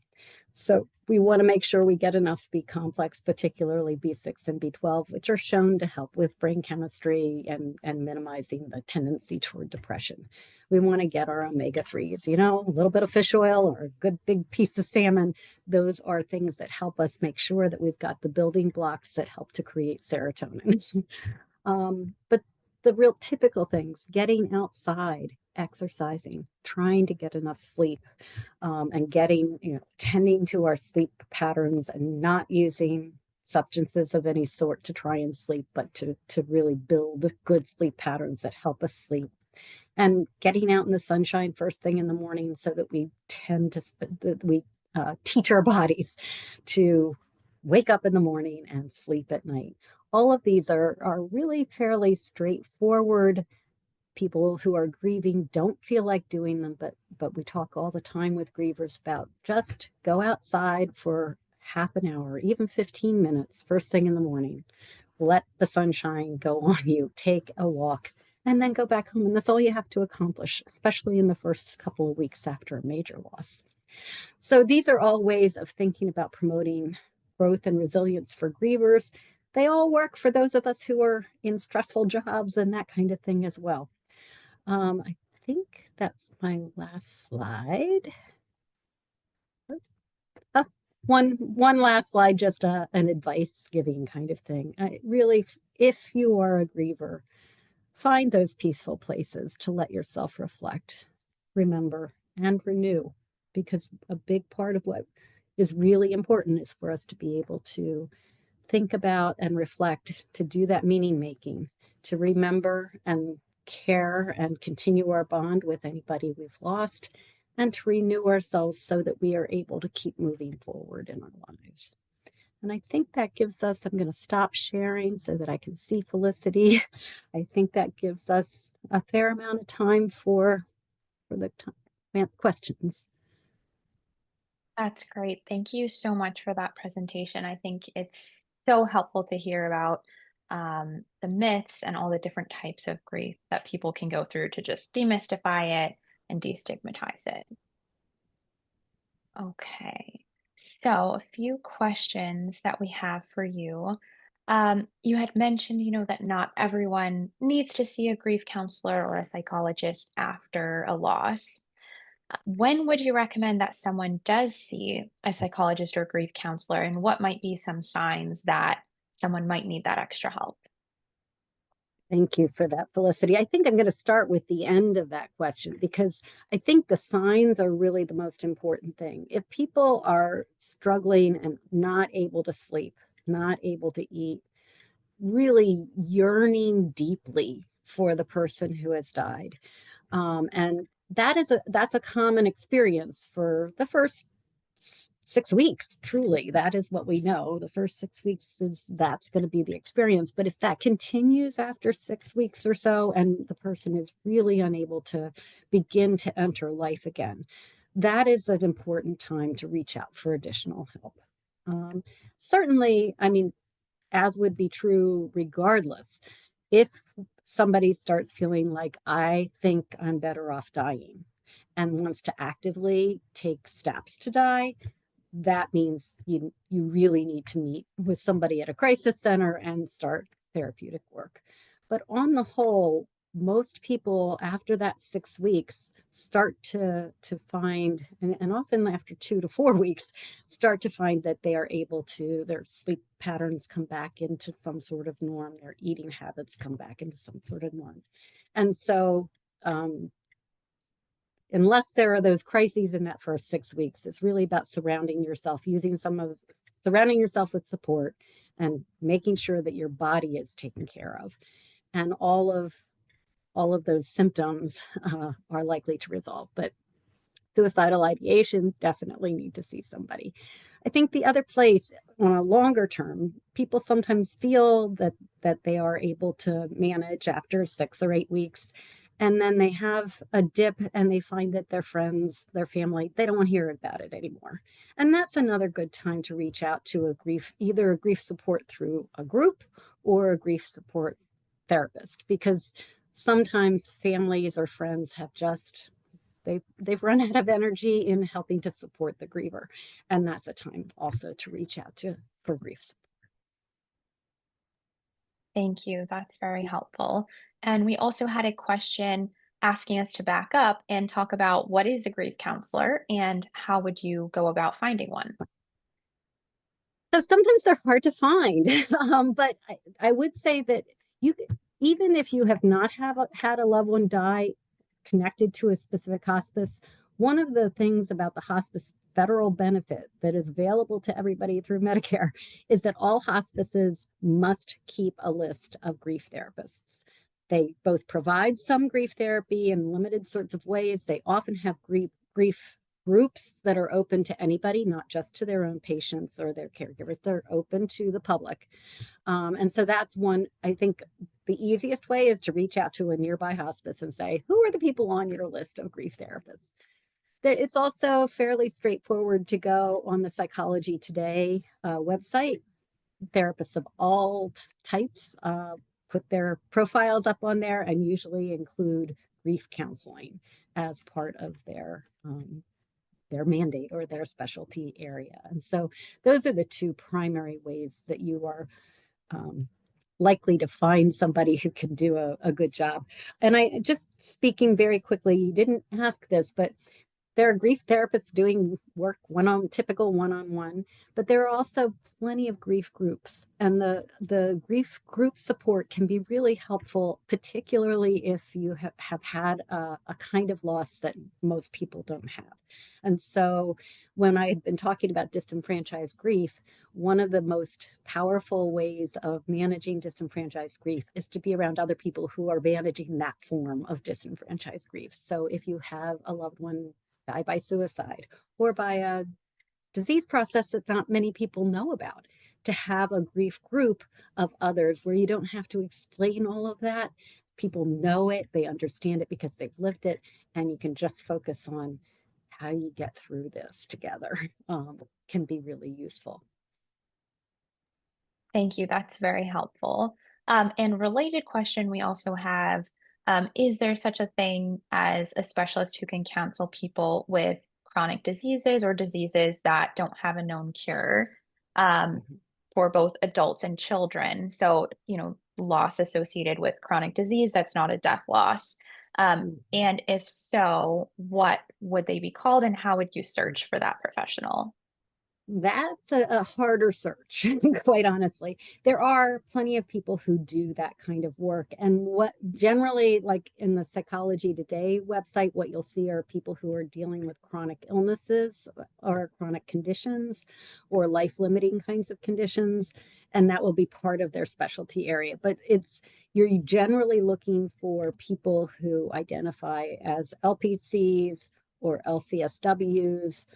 So we want to make sure we get enough B complex, particularly B6 and B12, which are shown to help with brain chemistry and minimizing the tendency toward depression. We want to get our omega-3s, a little bit of fish oil or a good big piece of salmon. Those are things that help us make sure that we've got the building blocks that help to create serotonin. But the real typical things, getting outside, exercising, trying to get enough sleep, and tending to our sleep patterns and not using substances of any sort to try and sleep, but to really build good sleep patterns that help us sleep. And getting out in the sunshine first thing in the morning so that we teach our bodies to wake up in the morning and sleep at night. All of these are really fairly straightforward. People who are grieving don't feel like doing them, but we talk all the time with grievers about just go outside for half an hour, even 15 minutes, first thing in the morning. Let the sunshine go on you, take a walk, and then go back home. And that's all you have to accomplish, especially in the first couple of weeks after a major loss. So these are all ways of thinking about promoting growth and resilience for grievers. They all work for those of us who are in stressful jobs and that kind of thing as well. I think that's my last slide. One last slide, just an advice giving kind of thing. Really, if you are a griever, find those peaceful places to let yourself reflect, remember, and renew, because a big part of what is really important is for us to be able to think about and reflect, to do that meaning making, to remember and care and continue our bond with anybody we've lost, and to renew ourselves so that we are able to keep moving forward in our lives. And I think that gives us, I'm going to stop sharing so that I can see Felicity. I think that gives us a fair amount of time for the questions. That's great. Thank you so much for that presentation. I think it's so helpful to hear about the myths and all the different types of grief that people can go through to just demystify it and destigmatize it. Okay, so a few questions that we have for you. You had mentioned, that not everyone needs to see a grief counselor or a psychologist after a loss. When would you recommend that someone does see a psychologist or grief counselor, and what might be some signs that someone might need that extra help? Thank you for that, Felicity. I think I'm going to start with the end of that question, because I think the signs are really the most important thing. If people are struggling and not able to sleep, not able to eat, really yearning deeply for the person who has died, and that's a common experience for the first 6 weeks. Truly, that is what we know. The first 6 weeks that's going to be the experience. But if that continues after 6 weeks or so, and the person is really unable to begin to enter life again, that is an important time to reach out for additional help. Certainly, I mean, as would be true regardless, if somebody starts feeling like, I think I'm better off dying, and wants to actively take steps to die, that means you really need to meet with somebody at a crisis center and start therapeutic work. But on the whole, most people after that 6 weeks start to find, and often after 2 to 4 weeks, start to find that they are able to, their sleep patterns come back into some sort of norm, their eating habits come back into some sort of norm. And so unless there are those crises in that first 6 weeks, it's really about surrounding yourself with support and making sure that your body is taken care of. And all of those symptoms are likely to resolve. But suicidal ideation, definitely need to see somebody. I think the other place on a longer term, people sometimes feel that they are able to manage after 6 or 8 weeks. And then they have a dip and they find that their friends, their family, they don't want to hear about it anymore. And that's another good time to reach out to either a grief support through a group or a grief support therapist, because sometimes families or friends have just they've run out of energy in helping to support the griever, and that's a time also to reach out to for grief support. Thank you. That's very helpful. And we also had a question asking us to back up and talk about what is a grief counselor and how would you go about finding one? So sometimes they're hard to find, but I would say that you even if you have not had a loved one die connected to a specific hospice, one of the things about the hospice federal benefit that is available to everybody through Medicare is that all hospices must keep a list of grief therapists. They both provide some grief therapy in limited sorts of ways. They often have grief groups that are open to anybody, not just to their own patients or their caregivers. They're open to the public. And so that's one, I think the easiest way is to reach out to a nearby hospice and say, who are the people on your list of grief therapists? It's also fairly straightforward to go on the Psychology Today website. Therapists of all types put their profiles up on there and usually include grief counseling as part of their mandate or their specialty area. And so those are the two primary ways that you are um, likely to find somebody who can do a good job. And I just speaking very quickly, you didn't ask this, but there are grief therapists doing work typical one-on-one, but there are also plenty of grief groups. And the grief group support can be really helpful, particularly if you have had a kind of loss that most people don't have. And so when I had been talking about disenfranchised grief, one of the most powerful ways of managing disenfranchised grief is to be around other people who are managing that form of disenfranchised grief. So if you have a loved one die by suicide or by a disease process that not many people know about, to have a grief group of others where you don't have to explain all of that. People know it, they understand it because they've lived it, and you can just focus on how you get through this together can be really useful. Thank you. That's very helpful. And related question we also have, is there such a thing as a specialist who can counsel people with chronic diseases or diseases that don't have a known cure, um, Mhm. for both adults and children? So, loss associated with chronic disease, that's not a death loss. Mhm. And if so, what would they be called and how would you search for that professional? That's a harder search, quite honestly. There are plenty of people who do that kind of work. And what generally, like in the Psychology Today website, what you'll see are people who are dealing with chronic illnesses or chronic conditions or life limiting kinds of conditions. And that will be part of their specialty area. But you're generally looking for people who identify as LPCs or LCSWs.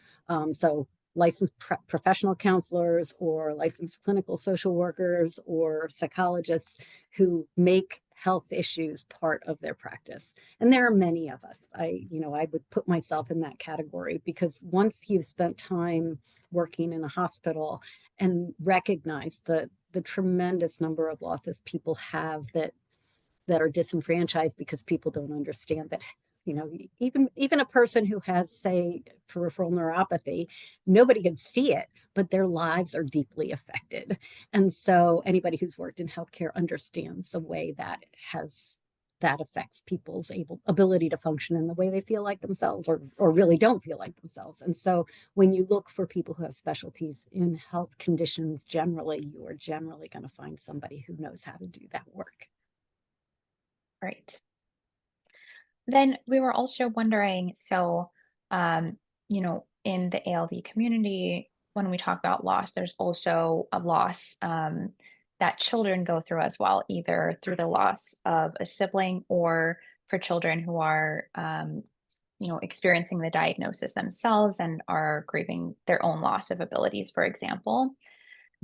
So licensed professional counselors or licensed clinical social workers or psychologists who make health issues part of their practice. And there are many of us. I would put myself in that category because once you've spent time working in a hospital and recognize the tremendous number of losses people have that are disenfranchised because people don't understand that, even a person who has, say, peripheral neuropathy, nobody can see it, but their lives are deeply affected. And so anybody who's worked in healthcare understands the way that affects people's ability to function in the way they feel like themselves or really don't feel like themselves. And so when you look for people who have specialties in health conditions generally, you are generally going to find somebody who knows how to do that work. Right. Then we were also wondering, so, in the ALD community, when we talk about loss, there's also a loss that children go through as well, either through the loss of a sibling or for children who are, experiencing the diagnosis themselves and are grieving their own loss of abilities, for example.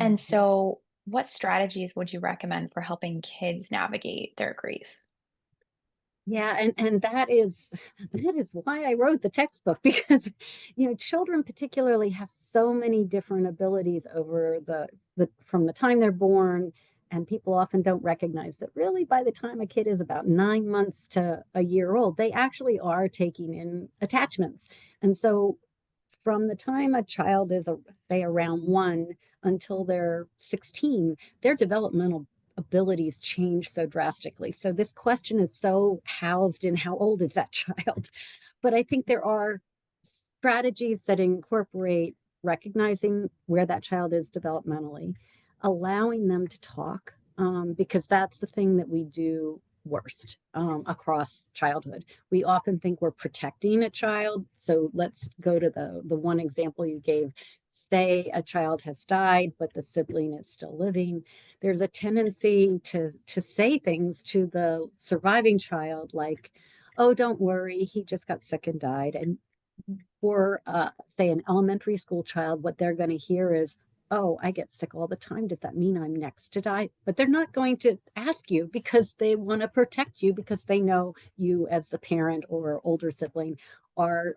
And Mhm. so, what strategies would you recommend for helping kids navigate their grief? Yeah, and that is why I wrote the textbook because children particularly have so many different abilities over the from the time they're born, and people often don't recognize that really by the time a kid is about 9 months to a year old, they actually are taking in attachments. And so from the time a child is, say, around 1 until they're 16, their developmental abilities change so drastically. So this question is so housed in how old is that child? But I think there are strategies that incorporate recognizing where that child is developmentally, allowing them to talk, because that's the thing that we do worst across childhood. We often think we're protecting a child. So let's go to the one example you gave. Say a child has died, but the sibling is still living. There's a tendency to say things to the surviving child like, "Oh, don't worry, he just got sick and died." And for say an elementary school child, what they're going to hear is, "Oh, I get sick all the time. Does that mean I'm next to die?" But they're not going to ask you because they want to protect you because they know you as the parent or older sibling are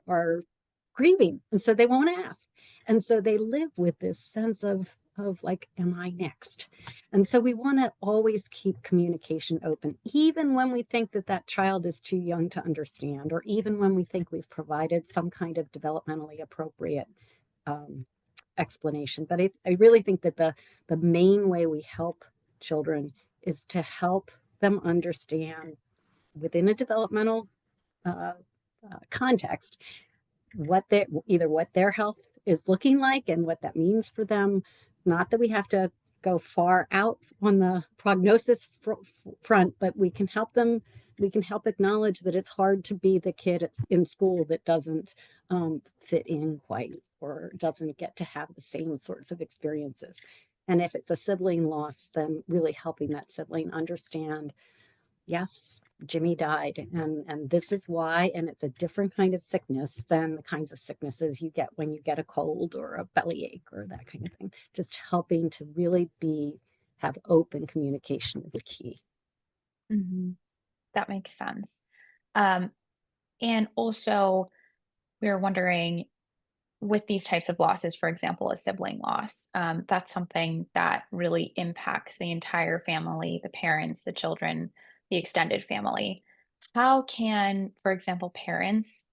grieving. And so they won't ask. And so they live with this sense of like, am I next? And so we want to always keep communication open, even when we think that that child is too young to understand, or even when we think we've provided some kind of developmentally appropriate um, explanation. But I really think that the main way we help children is to help them understand within a developmental uh, context what their health is looking like and what that means for them. Not that we have to go far out on the prognosis front, but we can help them. We can help acknowledge that it's hard to be the kid in school that doesn't fit in quite or doesn't get to have the same sorts of experiences. And if it's a sibling loss, then really helping that sibling understand, yes, Jimmy died, and this is why, and it's a different kind of sickness than the kinds of sicknesses you get when you get a cold or a bellyache or that kind of thing. Just helping to really have open communication is key. Mhm. That makes sense. Um, and also, we were wondering with these types of losses, for example, a sibling loss, that's something that really impacts the entire family, the parents, the children, the extended family. How can, for example, parents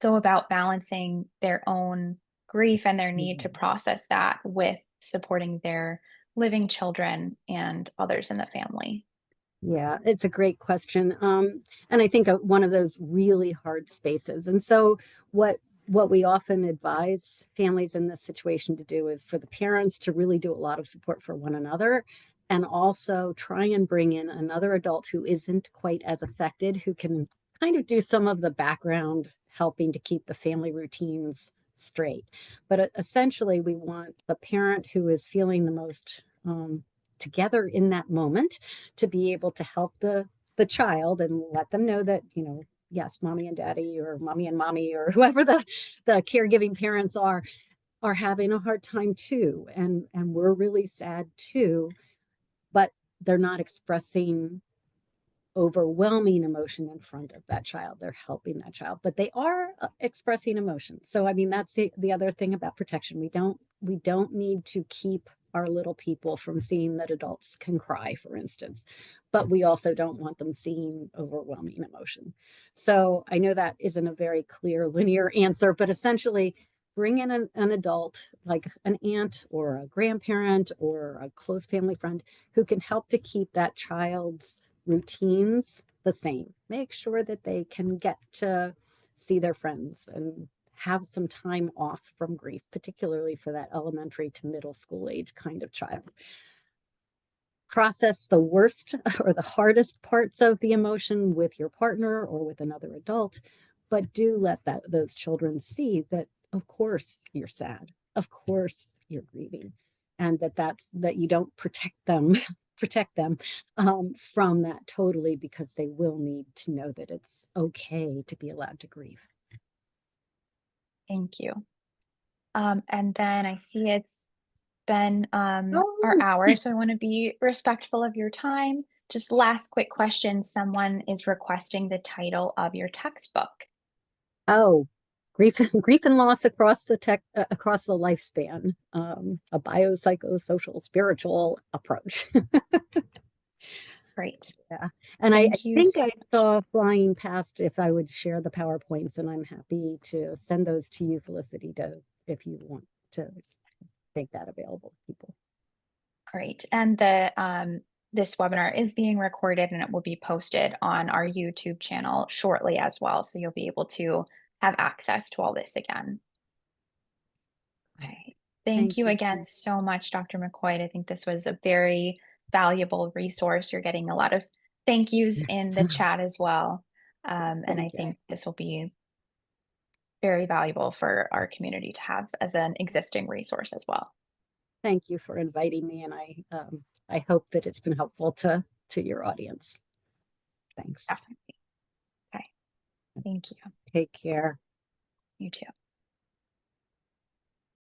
go about balancing their own grief and their need to Mhm. process that with supporting their living children and others in the family? Yeah, it's a great question. And I think one of those really hard spaces. And so what we often advise families in this situation to do is for the parents to really do a lot of support for one another and also try and bring in another adult who isn't quite as affected, who can kind of do some of the background helping to keep the family routines straight. But essentially, we want the parent who is feeling the most together in that moment to be able to help the child and let them know that, yes, mommy and daddy or mommy and mommy or whoever the caregiving parents are having a hard time too, and we're really sad too, but they're not expressing overwhelming emotion in front of that child. They're helping that child, but they are expressing emotion. So I mean, that's the other thing about protection. We don't need to keep our little people from seeing that adults can cry, for instance, but we also don't want them seeing overwhelming emotion. So I know that isn't a very clear linear answer, but essentially bring in an adult like an aunt or a grandparent or a close family friend who can help to keep that child's routines the same. Make sure that they can get to see their friends and have some time off from grief, particularly for that elementary to middle school age kind of child. Process the worst or the hardest parts of the emotion with your partner or with another adult, but do let those children see that of course you're sad, of course you're grieving, and that you don't protect them from that totally, because they will need to know that it's okay to be allowed to grieve. Thank you. And then I see it's been our Oh, hour, so I want to be respectful of your time. Just last quick question. Someone is requesting the title of your textbook. oh, grief, grief and loss across the across the lifespan. A biopsychosocial spiritual approach. Great. Yeah. And I Thank you think so I much. saw flying past if I would share the PowerPoints, and I'm happy to send those to you, Felicity, to if you want to make that available to people. Great. And the this webinar is being recorded and it will be posted on our YouTube channel shortly as well. So you'll be able to have access to all this again. Okay. Thank Thank you you again so so much, Dr. McCoyd. I think this was a very valuable resource. You're getting a lot of thank yous in the much. chat as well. And I Thank you. think this will be very valuable for our community to have as an existing resource as well. Thank you for inviting me, and I hope that it's been helpful to your audience. Thanks. Definitely. Okay. Thank you. Take care. You too.